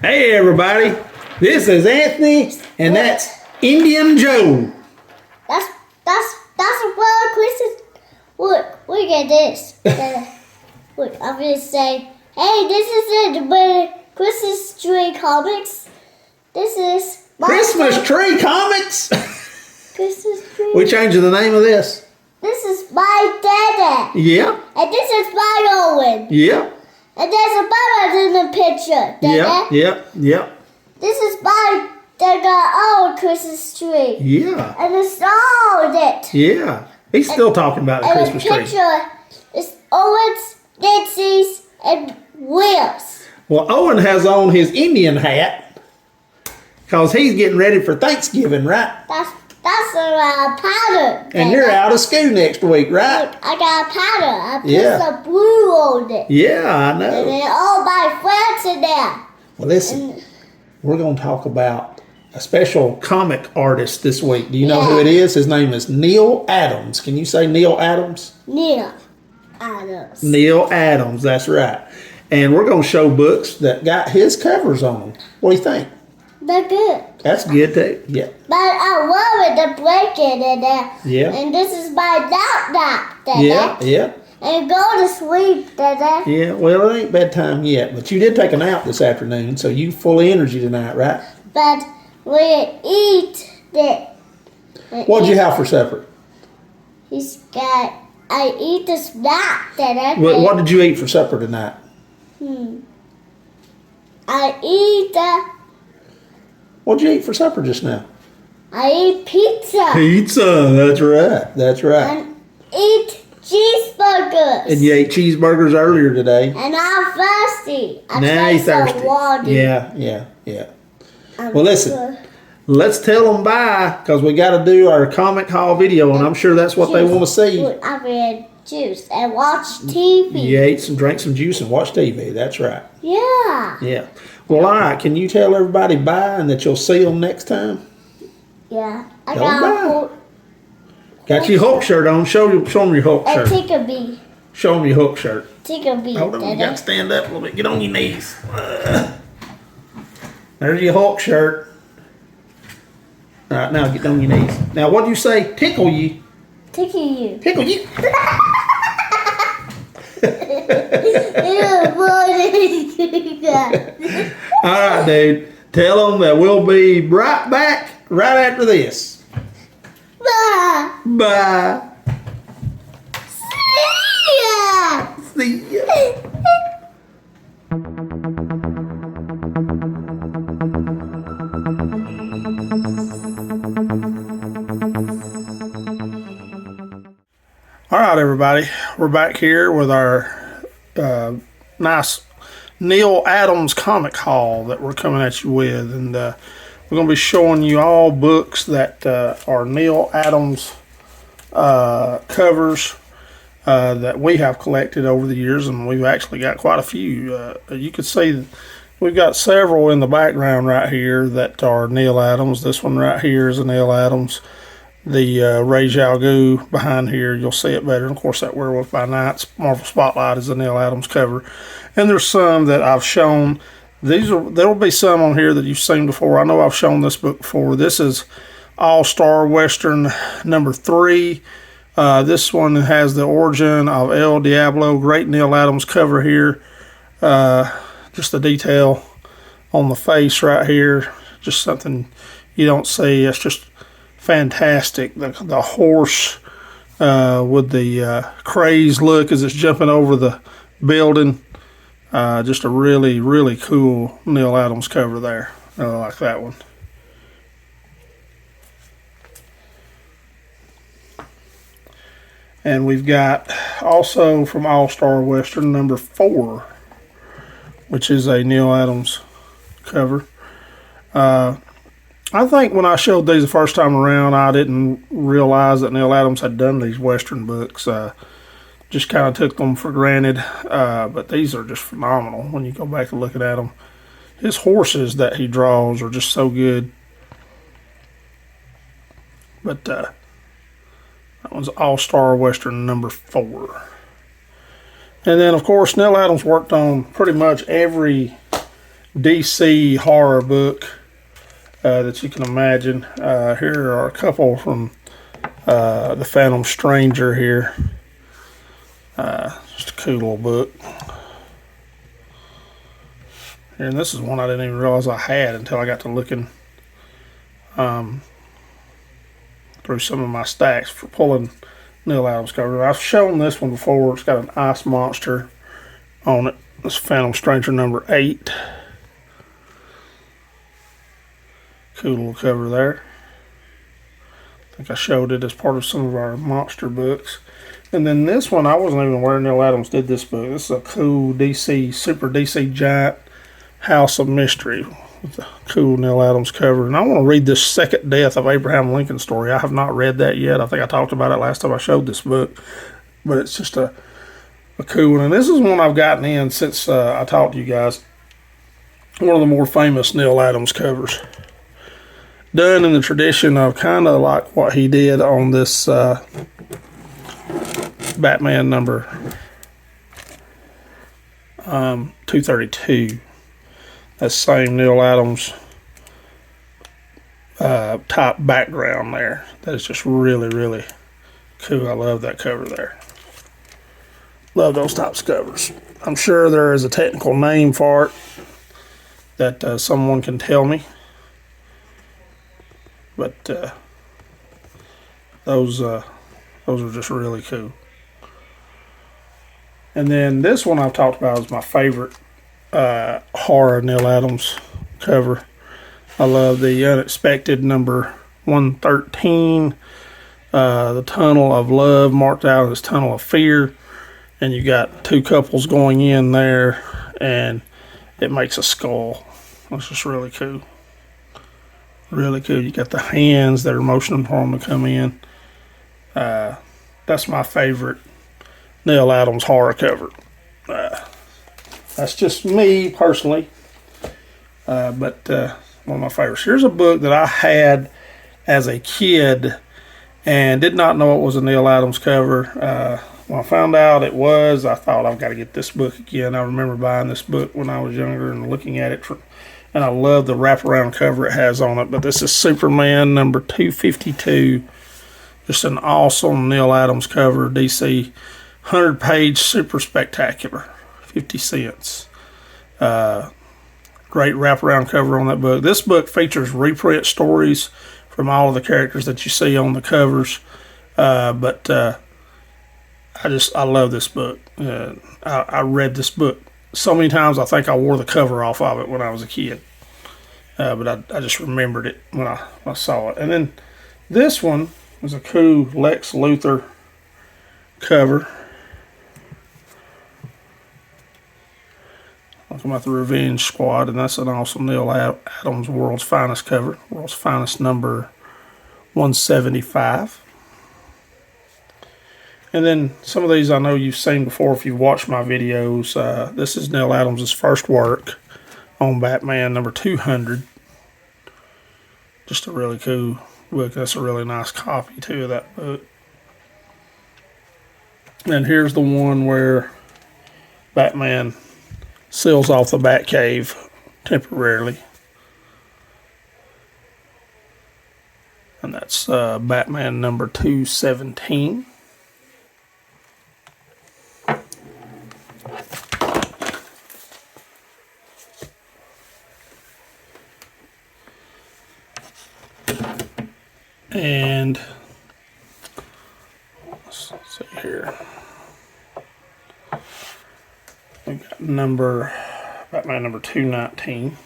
Hey everybody, this is Anthony, and that's Indian Joe. That's a word, Chris. Look at this. Look, I'm gonna say, hey, this is the Christmas tree comics. This is my Christmas tree comics. Christmas tree. We changing the name of this. This is my dada. Yeah. And this is my Owen. Yeah. And there's a Bubba in the picture. Dada. Yeah. This is my old Christmas tree. Yeah. And it's all it. Yeah. He's still talking about the Christmas tree. And the picture is Owen's, Nancy's, and Will's. Well, Owen has on his Indian hat because he's getting ready for Thanksgiving, right? That's a powder. And you're out of school next week, right? Look, I got a powder. I put Yeah. some blue on it. Yeah, I And know. then all my friends in there. Well, listen, we're going to talk about a special comic artist this week. Do you know who it is? His name is Neal Adams. Can you say Neal Adams? Neal Adams. Neal Adams, that's right. And we're going to show books that got his covers on them. What do you think? They're good. That's good too. Yeah. But I love it, the blanket in there. Yeah. And this is my nap, Dada. Yeah. And go to sleep, Dada. Yeah. Well, it ain't bedtime yet, but you did take a nap this afternoon, so you full of energy tonight, right? But we eat it. What'd you have for supper? I eat the snack, Dada. What did you eat for supper tonight? I eat What'd you eat for supper just now? I eat pizza. Pizza. That's right. That's right. And eat cheeseburgers. And you ate cheeseburgers earlier today. And I'm thirsty. Now you're thirsty. Yeah. Well, listen. Let's tell them bye because we got to do our comic haul video, and I'm sure that's what they want to see. I read juice and watch TV. You drank some juice and watched TV. That's right. Yeah. Yeah. Well, all right. Can you tell everybody bye and that you'll see them next time? Yeah. I Tell 'em got Got your Hulk shirt on. Show them your Hulk a shirt. Tinkerbee. Show them your Hulk shirt. Tinkerbee. Hold on. You got to stand up a little bit. Get on your knees. There's your Hulk shirt. All right, now get on your knees. Now, what do you say? Tickle you. Tickle you. Tickle you. All right, dude. Tell them that we'll be right back right after this. Bye. Bye. See ya. See ya. All right, everybody. We're back here with our nice Neal Adams comic haul that we're coming at you with. And we're going to be showing you all books that are Neal Adams covers that we have collected over the years. And we've actually got quite a few. You can see we've got several in the background right here that are Neal Adams. This one right here is a Neal Adams. The A.W.O behind here, you'll see it better. And of course, that Werewolf by Night's Marvel Spotlight is a Neal Adams cover. And there's some that I've shown. There will be some on here that you've seen before. I know I've shown this book before. This is All-Star Western number 3. This one has the origin of A.W.O. Great Neal Adams cover here. Just the detail on the face right here. Just something you don't see. It's just fantastic. The horse with the crazed look as it's jumping over the building. Just a really, really cool Neal Adams cover there. I like that one. And we've got also from All-Star Western number 4, which is a Neal Adams cover. I think when I showed these the first time around, I didn't realize that Neal Adams had done these Western books. Just kind of took them for granted. But these are just phenomenal when you go back and look at them. His horses that he draws are just so good. But that one's All-Star Western number 4. And then, of course, Neal Adams worked on pretty much every DC horror book that you can imagine. Here are a couple from the Phantom Stranger here. Just a cool little book. Here, and this is one I didn't even realize I had until I got to looking through some of my stacks for pulling Neal Adams covers. I've shown this one before. It's got an ice monster on it. This Phantom Stranger number 8. Cool little cover there. I think I showed it as part of some of our monster books. And then this one, I wasn't even aware Neal Adams did this book. This is a cool DC, Super DC Giant House of Mystery with a cool Neal Adams cover. And I want to read this Second Death of Abraham Lincoln story. I have not read that yet. I think I talked about it last time I showed this book. But it's just a cool one. And this is one I've gotten in since I talked to you guys. One of the more famous Neal Adams covers. Done in the tradition of kind of like what he did on this Batman number 232. That same Neal Adams type background there. That is just really, really cool. I love that cover there. Love those types of covers. I'm sure there is a technical name for it that someone can tell me. But those are just really cool. And then this one I've talked about is my favorite horror Neal Adams cover. I love the Unexpected number 113. The Tunnel of Love marked out as Tunnel of Fear. And you got two couples going in there, and it makes a skull. That's just really cool. Really cool. You got the hands that are motioning for them to come in. That's my favorite Neal Adams horror cover. That's just me personally. But one of my favorites. Here's a book that I had as a kid and did not know it was a Neal Adams cover. When I found out it was, I thought I've got to get this book again. I remember buying this book when I was younger and looking at it. And I love the wraparound cover it has on it. But this is Superman number 252. Just an awesome Neal Adams cover. DC 100-page super spectacular. 50 cents. Great wraparound cover on that book. This book features reprint stories from all of the characters that you see on the covers. I love this book. I read this book so many times I think I wore the cover off of it when I was a kid. But I just remembered it when I saw it. And then this one is a cool Lex Luthor cover. Talking about the Revenge Squad, and that's an awesome Neal Adams World's Finest cover. World's Finest number 175. And then some of these I know you've seen before if you've watched my videos. This is Neal Adams' first work on Batman number 200. Just a really cool book. That's a really nice copy too of that book. And here's the one where Batman seals off the Batcave temporarily. And that's Batman number 217. And let's see here. We got Batman number 219.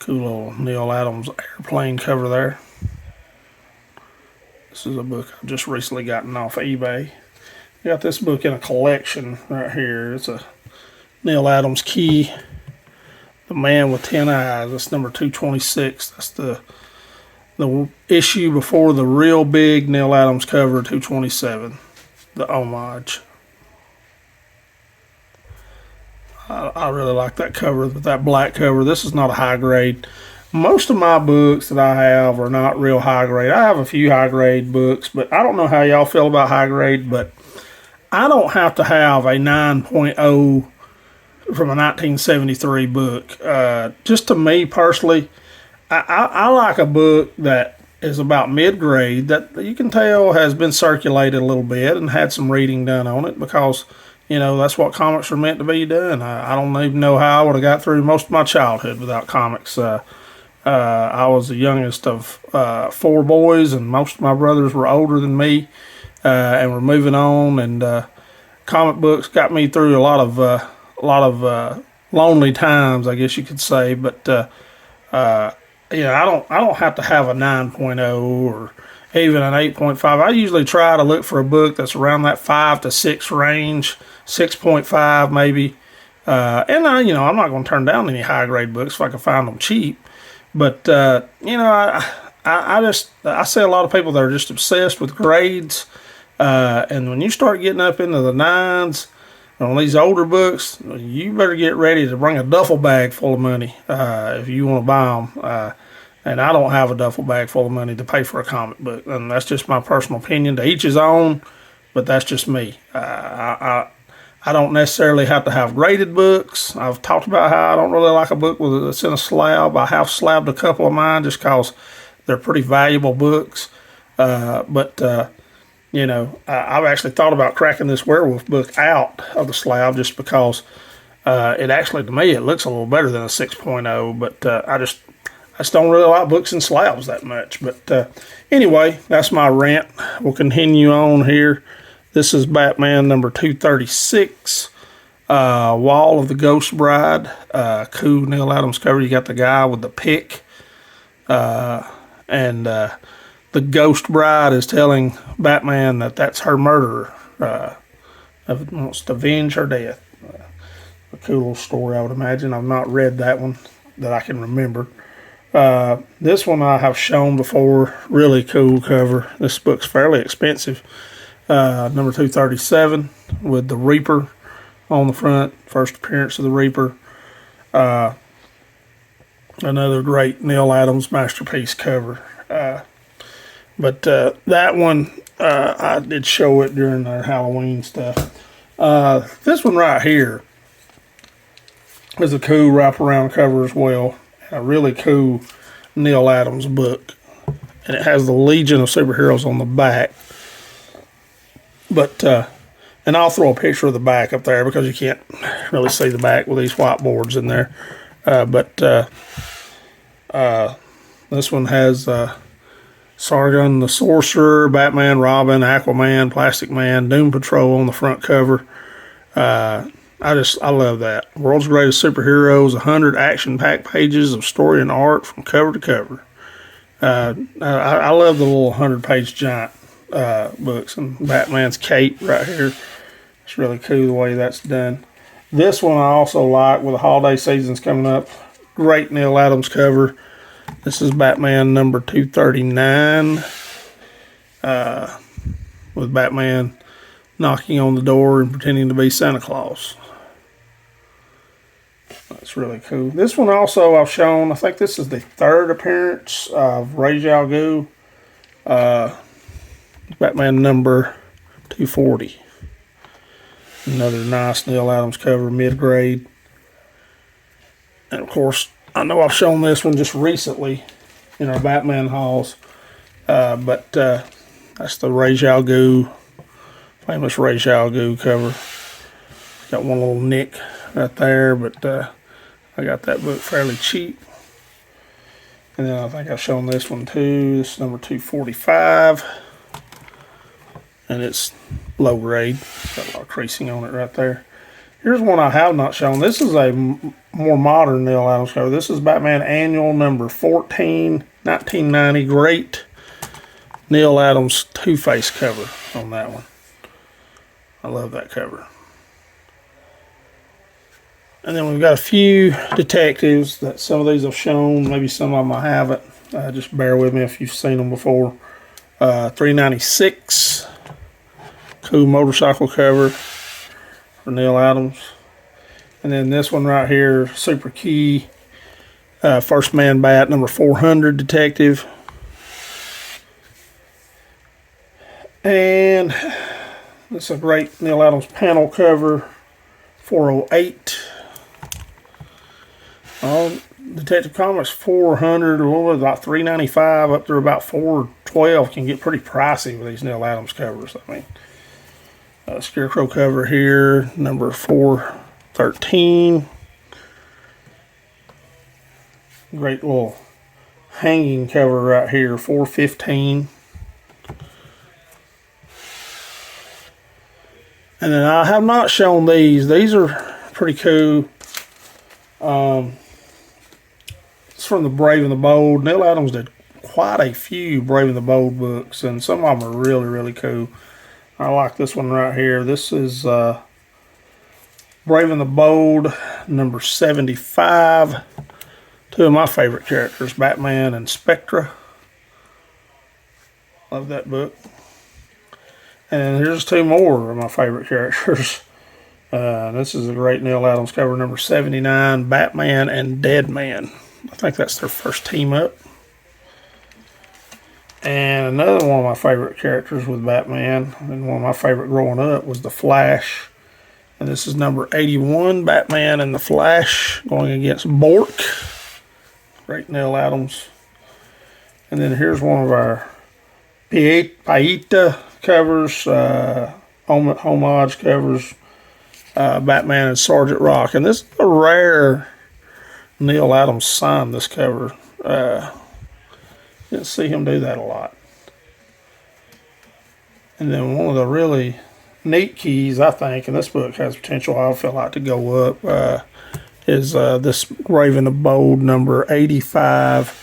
Cool little Neal Adams airplane cover there. This is a book I've just recently gotten off eBay. I got this book in a collection right here. It's a Neal Adams Key, The Man with 10 Eyes. That's number 226. That's the issue before the real big Neal Adams cover, 227. The homage. I really like that cover, that black cover. This is not a high grade. Most of my books that I have are not real high grade. I have a few high grade books, but I don't know how y'all feel about high grade, but I don't have to have a 9.0 from a 1973 book. Just to me personally, I like a book that is about mid-grade that you can tell has been circulated a little bit and had some reading done on it, because that's what comics are meant to be done. I don't even know how I would have got through most of my childhood without comics. I was the youngest of 4 boys, and most of my brothers were older than me, and were moving on. And comic books got me through a lot of lonely times, I guess you could say. But I don't have to have a 9.0 or even an 8.5. I usually try to look for a book that's around that 5 to 6 range, 6.5 maybe. And I'm not going to turn down any high grade books if I can find them cheap. But I see a lot of people that are just obsessed with grades, and when you start getting up into the 9s on these older books, you better get ready to bring a duffel bag full of money if you want to buy them. And I don't have a duffel bag full of money to pay for a comic book, and that's just my personal opinion. To each his own, but that's just me. I don't necessarily have to have graded books. I've talked about how I don't really like a book that's in a slab. I have slabbed a couple of mine just because they're pretty valuable books. But I've actually thought about cracking this werewolf book out of the slab just because it actually, to me, it looks a little better than a 6.0. But I just don't really like books in slabs that much. But anyway, that's my rant. We'll continue on here. This is Batman number 236, Wall of the Ghost Bride. Cool Neal Adams cover. You got the guy with the pick. And the Ghost Bride is telling Batman that that's her murderer. Wants to avenge her death. A cool little story, I would imagine. I've not read that one that I can remember. This one I have shown before. Really cool cover. This book's fairly expensive. Number 237 with the Reaper on the front. First appearance of the Reaper. Another great Neal Adams masterpiece cover. But that one, I did show it during our Halloween stuff. This one right here is a cool wraparound cover as well. A really cool Neal Adams book. And it has the Legion of Superheroes on the back. But, and I'll throw a picture of the back up there because you can't really see the back with these whiteboards in there. But this one has Sargon the Sorcerer, Batman, Robin, Aquaman, Plastic Man, Doom Patrol on the front cover. I love that. World's Greatest Superheroes, 100 action-packed pages of story and art from cover to cover. I love the little 100-page giant books, and Batman's cape right here. It's really cool the way that's done. This one I also like with the holiday seasons coming up. Great Neal Adams cover. This is Batman number 239 with Batman knocking on the door and pretending to be Santa Claus. That's really cool. This one also I've shown. I think this is the 3rd appearance of Ra's al Ghul. Batman number 240. Another nice Neal Adams cover, mid-grade. And of course, I know I've shown this one just recently in our Batman hauls. But that's the Ra's al Ghul, famous Ra's al Ghul cover. Got one little nick right there, but I got that book fairly cheap. And then I think I've shown this one too. This is number 245. And it's low grade. It's got a lot of creasing on it right there. Here's one I have not shown. This is a more modern Neal Adams cover. This is Batman Annual number 14, 1990. Great Neal Adams Two-Face cover on that one. I love that cover. And then we've got a few detectives that some of these I've shown. Maybe some of them I haven't. Just bear with me if you've seen them before. 396. Cool motorcycle cover for Neal Adams. And then this one right here, super key. First Man Bat number 400 detective. And This is a great Neal Adams panel cover, 408. Detective Comics 400, a little bit about 395 up to about 412 can get pretty pricey with these Neal Adams covers. I mean, Scarecrow cover here, number 413. Great little hanging cover right here, 415. And then I have not shown these. These are pretty cool. It's from the Brave and the Bold. Neal Adams did quite a few Brave and the Bold books, and some of them are really, really cool. I like this one right here. This is Brave and the Bold, number 75. Two of my favorite characters, Batman and Spectra. Love that book. And here's two more of my favorite characters. This is a great Neal Adams cover, number 79, Batman and Deadman. I think that's their first team up. And another one of my favorite characters with Batman, and one of my favorite growing up, was the Flash. And this is number 81, Batman and the Flash, going against Bork. Great Neal Adams. And then here's one of our Paita covers, homage covers, Batman and Sergeant Rock. And this is a rare Neal Adams sign, this cover. Didn't see him do that a lot. And then one of the really neat keys, I think, and this book has potential, I feel like, to go up, is this Brave and the Bold, number 85,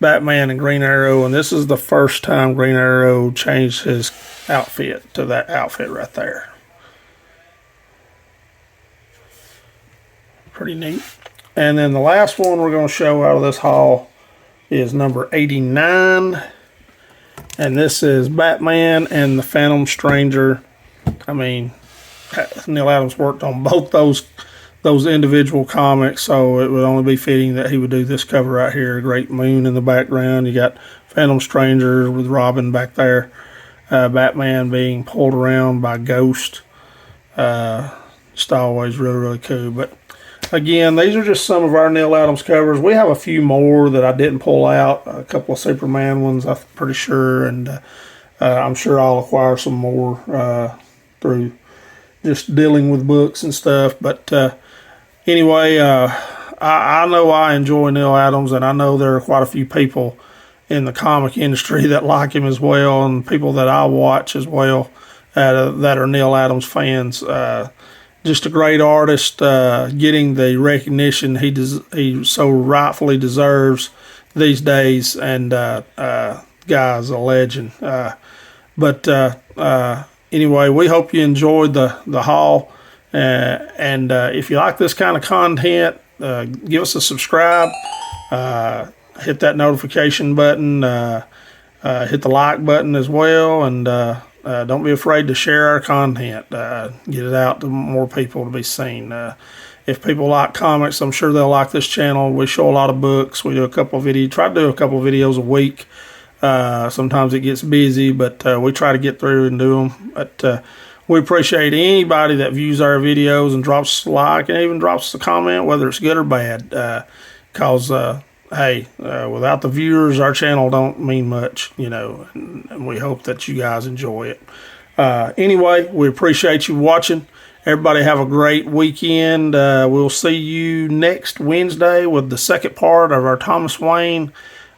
Batman and Green Arrow. And this is the first time Green Arrow changed his outfit to that outfit right there. Pretty neat. And then the last one we're going to show out of this haul is number 89. And this is Batman and the Phantom Stranger. I mean, Neal Adams worked on both those individual comics, so it would only be fitting that he would do this cover right here. A great moon in the background. You got Phantom Stranger with Robin back there. Batman being pulled around by Ghost. Just always really, really cool. But again, these are just some of our Neal Adams covers. We have a few more that I didn't pull out. A couple of Superman ones, I'm pretty sure. And I'm sure I'll acquire some more through just dealing with books and stuff. But anyway, I know I enjoy Neal Adams, and I know there are quite a few people in the comic industry that like him as well, and people that I watch as well that are Neal Adams fans. Just a great artist, getting the recognition he so rightfully deserves these days, and guy's a legend. But anyway, we hope you enjoyed the haul, and if you like this kind of content, give us a subscribe, hit that notification button, hit the like button as well, and don't be afraid to share our content. Get it out to more people to be seen. If people like comics, I'm sure they'll like this channel. We show a lot of books. We do a couple of videos. Try to do a couple of videos a week. Sometimes it gets busy, but we try to get through and do them. But we appreciate anybody that views our videos and drops us a like and even drops us a comment, whether it's good or bad. Because hey, without the viewers, our channel don't mean much, you know, and we hope that you guys enjoy it. Anyway, we appreciate you watching. Everybody have a great weekend. We'll see you next Wednesday with the second part of our Thomas Wayne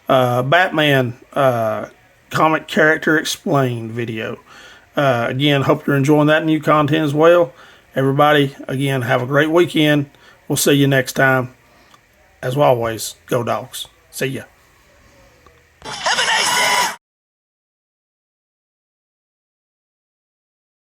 Batman comic character explained video. Again, hope you're enjoying that new content as well. Everybody, again, have a great weekend. We'll see you next time. As always, go Dogs. See ya.